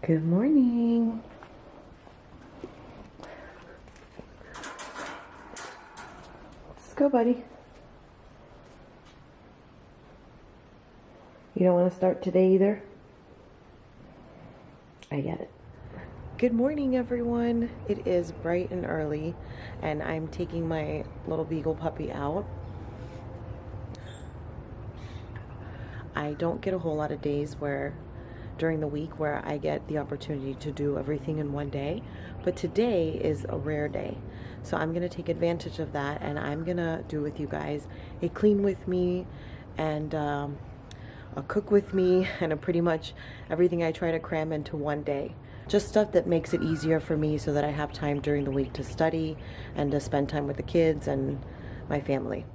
Good morning. Let's go, buddy. You don't want to start today either? I get it. Good morning, everyone. It is bright and early, and I'm taking my little beagle puppy out. I don't get a whole lot of days during the week where I get the opportunity to do everything in one day, but today is a rare day. So I'm gonna take advantage of that, and I'm gonna do with you guys a clean with me and a cook with me, and pretty much everything I try to cram into one day. Just stuff that makes it easier for me so that I have time during the week to study and to spend time with the kids and my family.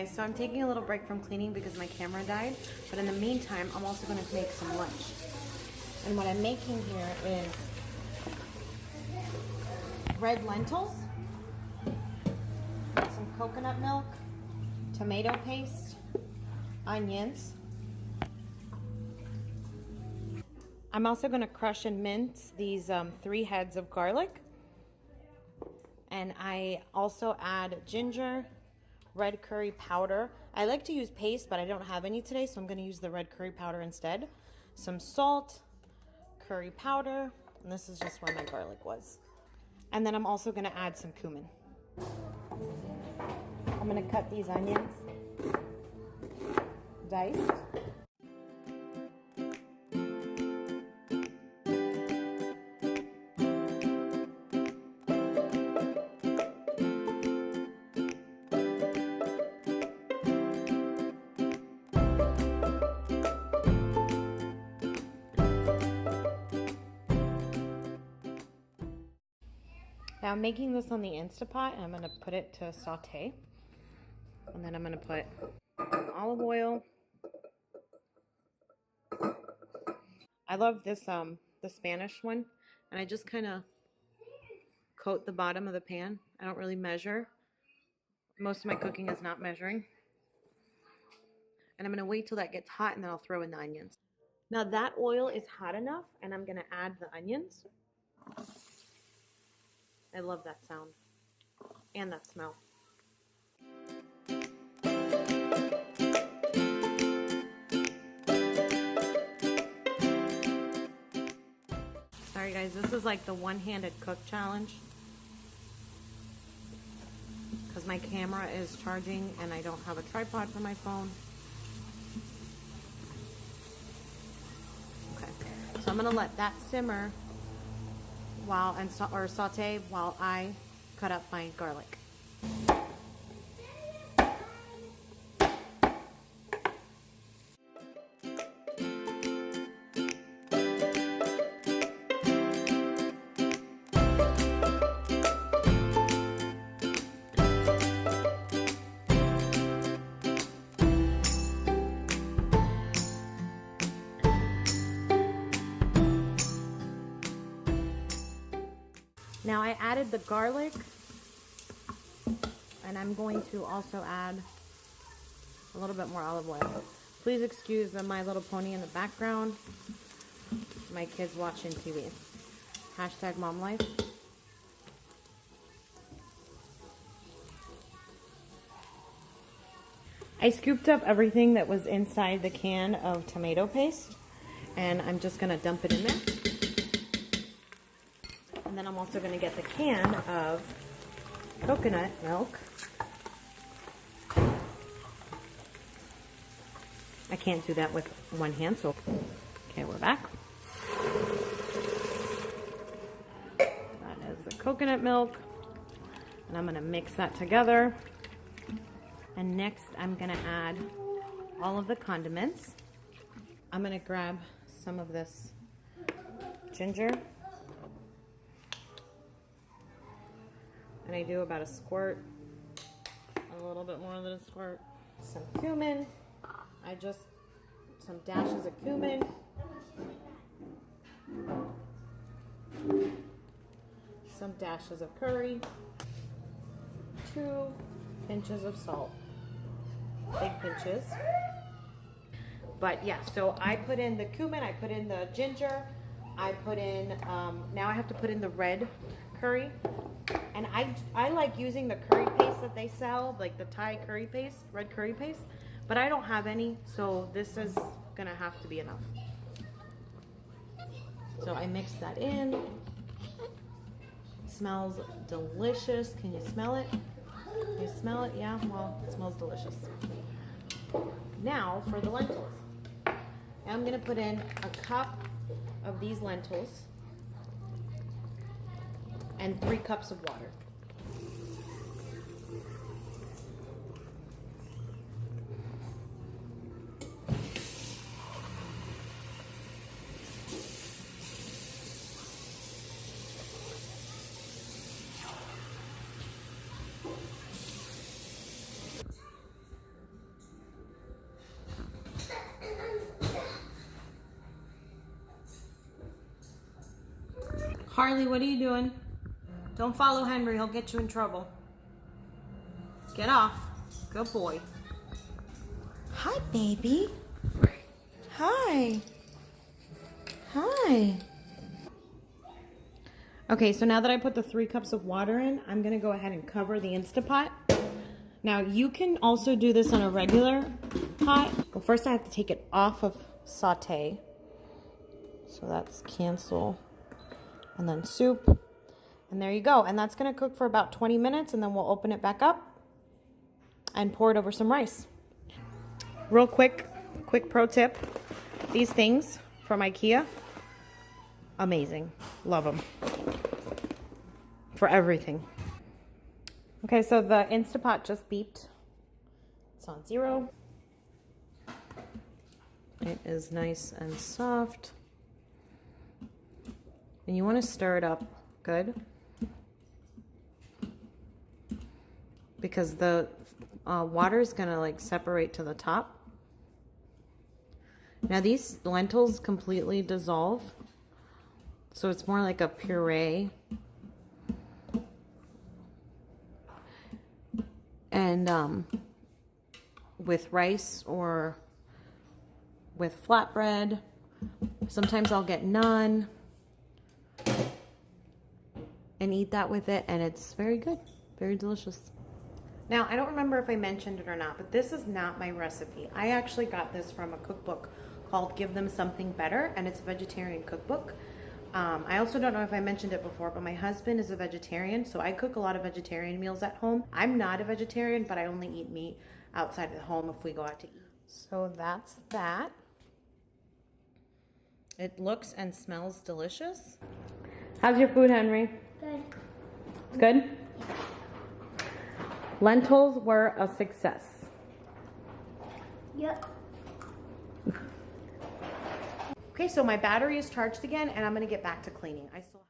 guys, so I'm taking a little break from cleaning because my camera died, but in the meantime, I'm also going to make some lunch. And what I'm making here is red lentils, some coconut milk, tomato paste, onions. I'm also going to crush and mince these 3 heads of garlic. And I also add ginger, red curry powder. I like to use paste, but I don't have any today, so I'm going to use the red curry powder instead. Some salt, curry powder, and this is just where my garlic was. And then I'm also going to add some cumin. I'm going to cut these onions diced. Now I'm making this on the Instapot, and I'm going to put it to saute. And then I'm going to put olive oil. I love this, the Spanish one. And I just kind of coat the bottom of the pan. I don't really measure. Most of my cooking is not measuring. And I'm going to wait till that gets hot, and then I'll throw in the onions. Now that oil is hot enough, and I'm going to add the onions. I love that sound and that smell. Sorry guys, this is like the one-handed cook challenge because my camera is charging and I don't have a tripod for my phone. Okay, so I'm gonna let that simmer or saute while I cut up my garlic. Now I added the garlic, and I'm going to also add a little bit more olive oil. Please excuse the My Little Pony in the background. My kids watching TV. Hashtag mom life. I scooped up everything that was inside the can of tomato paste, and I'm just going to dump it in there. And then I'm also going to get the can of coconut milk. I can't do that with one hand, so okay, we're back. That is the coconut milk. And I'm going to mix that together. And next I'm going to add all of the condiments. I'm going to grab some of this ginger. And I do about a squirt, a little bit more than a squirt. Some cumin, some dashes of cumin. Some dashes of curry. 2 pinches of salt, big pinches. But yeah, so I put in the cumin, I put in the ginger, I put in, now I have to put in the red curry. And I like using the curry paste that they sell, like the Thai curry paste, red curry paste, but I don't have any, so this is gonna have to be enough. So I mix that in. It smells delicious. Can you smell it? Can you smell it? Yeah, well, it smells delicious. Now for the lentils. I'm gonna put in a cup of these lentils and 3 cups of water. Harley, what are you doing? Don't follow Henry, he'll get you in trouble. Get off. Good boy. Hi, baby. Hi. Hi. Okay, so now that I put the 3 cups of water in, I'm gonna go ahead and cover the Instapot. Now you can also do this on a regular pot. Well, first I have to take it off of saute. So that's cancel. And then soup. And there you go. And that's gonna cook for about 20 minutes and then we'll open it back up and pour it over some rice. Real quick pro tip. These things from IKEA, amazing. Love them. For everything. Okay, so the Instapot just beeped. It's on 0. It is nice and soft. And you want to stir it up good. Because the water is going to like separate to the top. Now these lentils completely dissolve. So it's more like a puree. And with rice or with flatbread, sometimes I'll get naan and eat that with it, and it's very good, very delicious. Now, I don't remember if I mentioned it or not, but this is not my recipe. I actually got this from a cookbook called Give Them Something Better, and it's a vegetarian cookbook. I also don't know if I mentioned it before, but my husband is a vegetarian, so I cook a lot of vegetarian meals at home. I'm not a vegetarian, but I only eat meat outside of the home if we go out to eat. So that's that. It looks and smells delicious. How's your food, Henry? Good. It's good? Lentils were a success. Yep. Okay, so my battery is charged again, and I'm gonna get back to cleaning. I still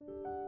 you.